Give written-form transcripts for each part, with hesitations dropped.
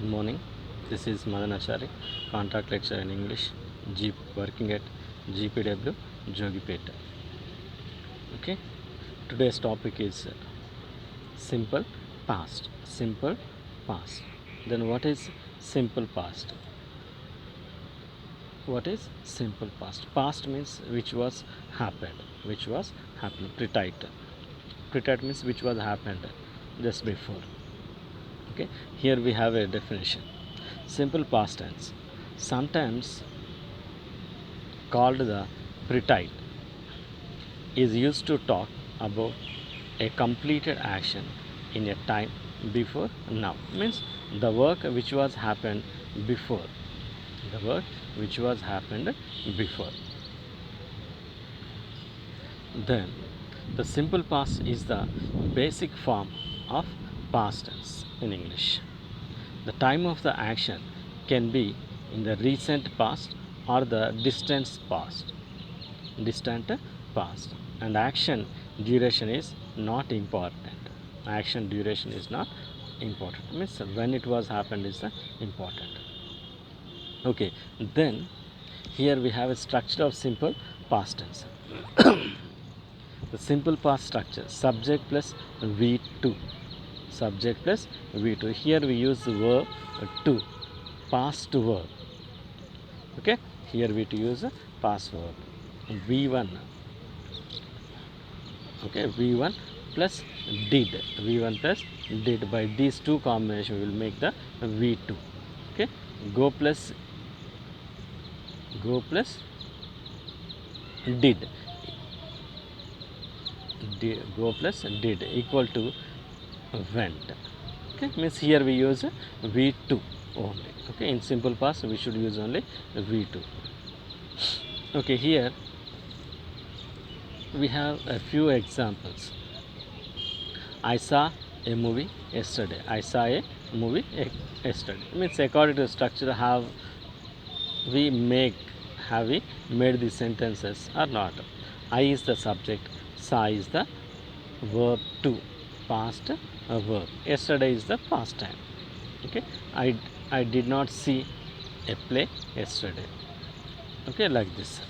morning. This is Madan Achari, contract lecturer in English, working at GPW Jogipeta. Okay, today's topic is simple past. Simple past. Then what is simple past? What is simple past? Past means which was happened. Which was happened. Pretite. Pretite means which was happened just before. Okay, here we have a definition. Simple past tense, sometimes called the pretite, is used to talk about a completed action in a time before now. Means the work which was happened before. The work which was happened before. Then the simple past is the basic form of past tense in English. The time of the action can be in the recent past or the distant past. Distant past. And action duration is not important. Action duration is not important. Means when it was happened is important. Okay. Then here we have a structure of simple past tense. The simple past structure, subject plus V2. Subject plus V2. Here we use the verb to, past verb. Okay, here we to use a past verb. V1. Okay, V1 plus did. V1 plus did. By these two combination we will make the V2. Okay, go plus did. Go plus did equal to went. Okay, means here we use V2 only. Okay, in simple past we should use only V2. Okay, here we have a few examples. I saw a movie yesterday. I saw a movie yesterday. Means according to the structure, have we made the sentences or not? I is the subject, saw is the verb to, past verb. Yesterday is the past time. Okay, I did not see a play yesterday. Okay, like this.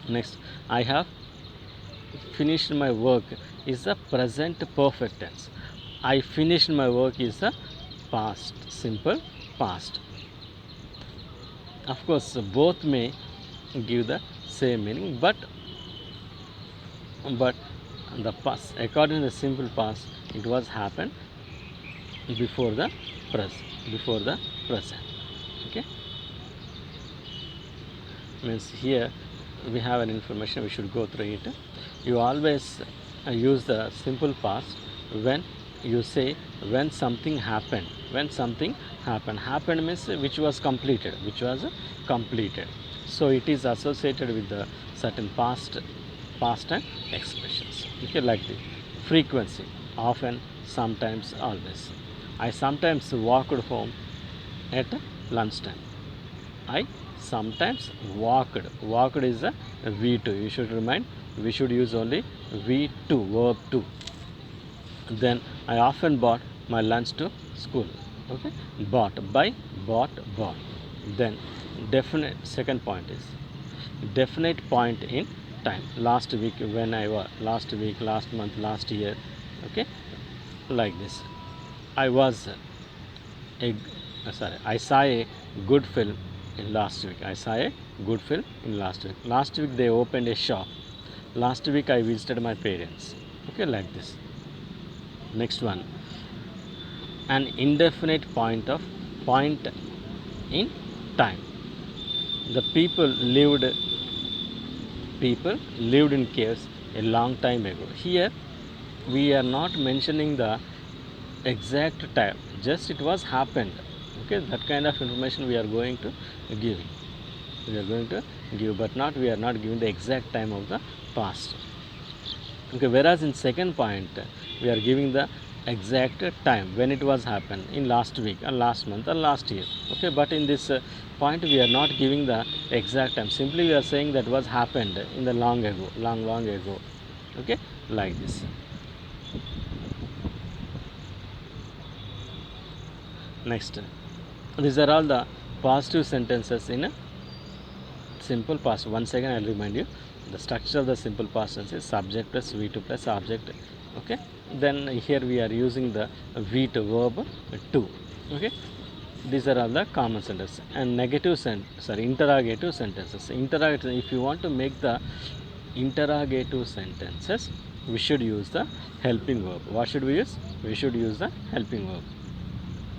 Next, I have finished my work is the present perfect tense. I finished my work is the past, simple past. Of course, both may give the same meaning, but the past, according to the simple past, it was happened before the present. Okay, means here we have an information, we should go through it. You always use the simple past when you say when something happened. Happened means which was completed. So it is associated with the certain past and expressions. Okay, like the frequency, often, sometimes, always. I sometimes walked home at lunchtime. I sometimes walked. Walked is a V2. You should remind, we should use only V2, verb 2. Then I often bought my lunch to school. Okay, bought. Then definite, second point is definite point in time. Last week, when I was, last week, last month, last year. Okay, like this. I saw a good film in last week. I saw a good film in last week. Last week they opened a shop. Last week I visited my parents. Okay, like this. Next one, an indefinite point in time. The people lived in caves a long time ago. Here we are not mentioning the exact time, just it was happened. Okay, that kind of information we are going to give. But not, we are not giving the exact time of the past. Okay, whereas in second point we are giving the exact time when it was happened, in last week or last month or last year. Okay, but in this point we are not giving the exact time, simply we are saying that was happened in the long ago. Okay, like this. Next, these are all the positive sentences in a simple past. Once again I will remind you, the structure of the simple past tense is subject plus V2 plus object. Okay, then here we are using the V2 verb to. Okay, these are all the common sentences. And interrogative sentences. If you want to make the interrogative sentences, we should use the helping verb. What should we use? We should use the helping verb.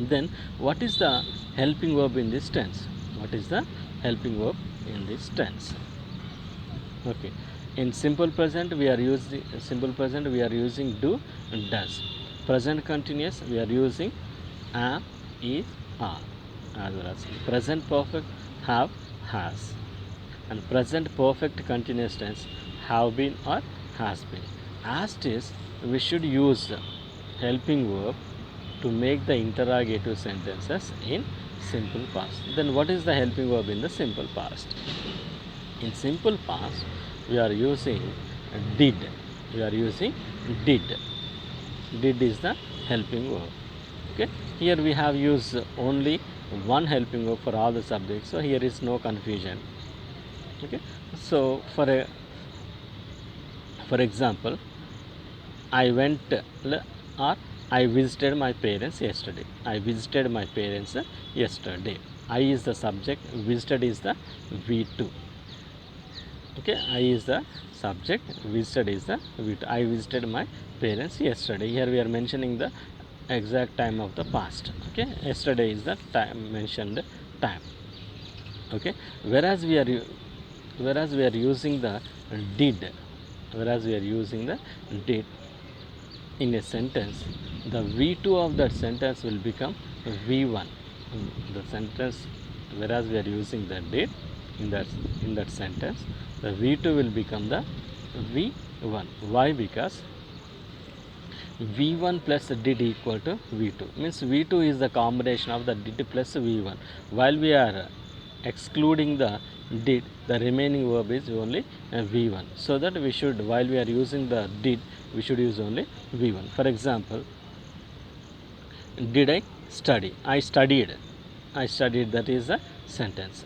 Then what is the helping verb in this tense? What is the helping verb in this tense? Okay, in simple present we are using do, does. Present continuous we are using am, is, are, as well as present perfect have, has, and present perfect continuous tense have been or has been. As it is, we should use helping verb to make the interrogative sentences in simple past. Then what is the helping verb in the simple past? In simple past, we are using did. We are using did. Did is the helping verb. Okay. Here we have used only one helping verb for all the subjects, so here is no confusion. Okay. So for example, I went or I visited my parents yesterday. I visited my parents yesterday. I is the subject, visited is the V2. Okay, I is the subject, visited is the V2. I visited my parents yesterday. Here we are mentioning the exact time of the past. Okay, yesterday is the time, mentioned time. Okay, whereas we are using the did. Whereas we are using the did in a sentence, the V2 of that sentence will become V1. The sentence, whereas we are using the did in that sentence, the V2 will become the V1. Why? Because V1 plus did equal to V2. Means V2 is the combination of the did plus V1. While we are excluding the did, the remaining verb is only V1. So that we should, while we are using the did, we should use only V1. For example, did I study? I studied. I studied, that is a sentence.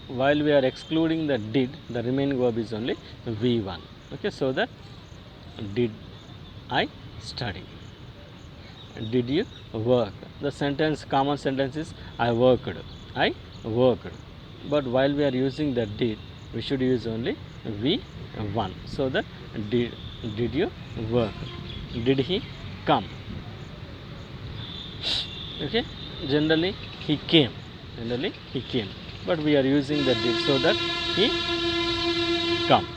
While we are excluding the did, the remaining verb is only V1. Okay, so that did I study? Did you work? The sentence, common sentence is I worked. I worked. But while we are using the did, we should use only V1. So that did you work? Did he come? Okay, generally he came. But we are using the did, so that he come.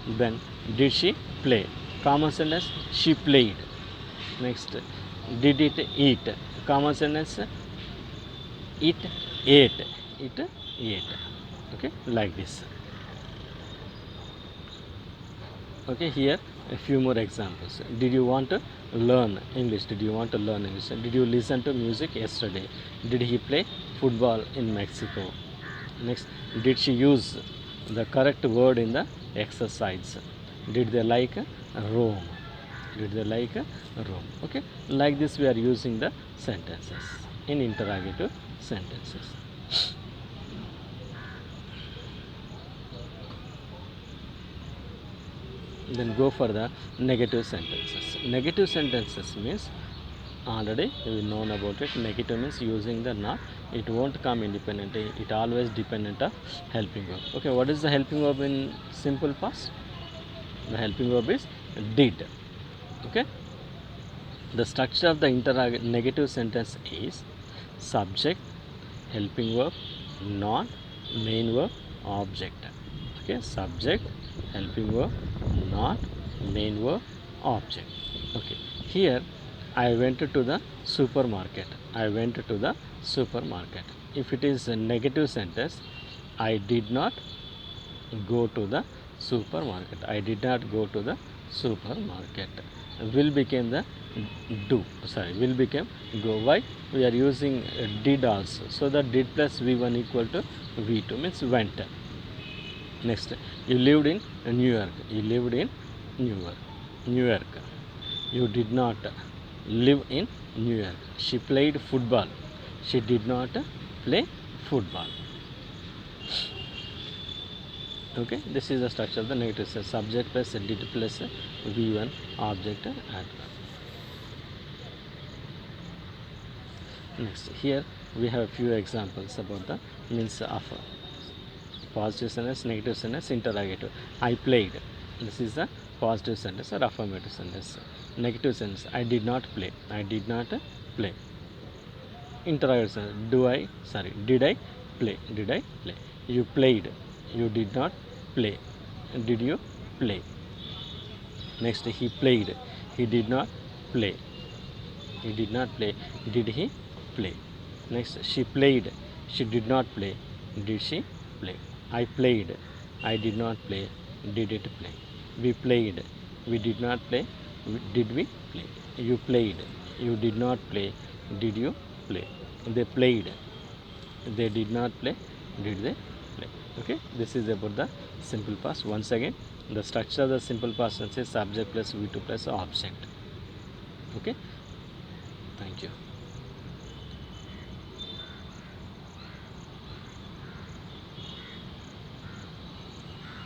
Then did she play? Common sentence, she played. Next, did it eat? Common sentence, it ate. Okay, like this. Okay, here a few more examples. Did you want to learn English? Did you want to learn English? Did you listen to music yesterday? Did he play football in Mexico? Next, did she use the correct word in the exercise? Did they like Rome? Okay, like this we are using the sentences in interrogative sentences. Then go for the negative sentences. Negative sentences means, already we known about it. Negative means using the not. It won't come independently. It always dependent of helping verb. Okay, what is the helping verb in simple past? The helping verb is did. Okay. The structure of the negative sentence is subject, helping verb, not, main verb, object. Okay, subject, helping verb, not, main verb, object. Okay, here I went to the supermarket. If it is a negative sentence, I did not go to the supermarket. Will become the do. Will become go. Why? We are using did also. So that did plus V1 equal to V2 means went. Next, you lived in New York. New York. You did not live in New York. She played football. She did not play football. Okay, this is the structure of the negative sense. Subject plus did plus V1 object adverb. Next, here we have a few examples about the means of positive sentence, negative sentence, interrogative. I played. This is the positive sentence or affirmative sentence. Negative sentence. I did not play. I did not play. Interrogative sentence. Did I play? Did I play? You played. You did not play. Did you play? Next, he played. He did not play. He did not play. Did he play? Next, she played. She did not play. Did she play? I played. I did not play. Did it play? We played. We did not play. Did we play? You played. You did not play. Did you play? They played. They did not play. Did they play? Okay, this is about the simple past. Once again, the structure of the simple past tense is subject plus V2 plus object. Okay, thank you.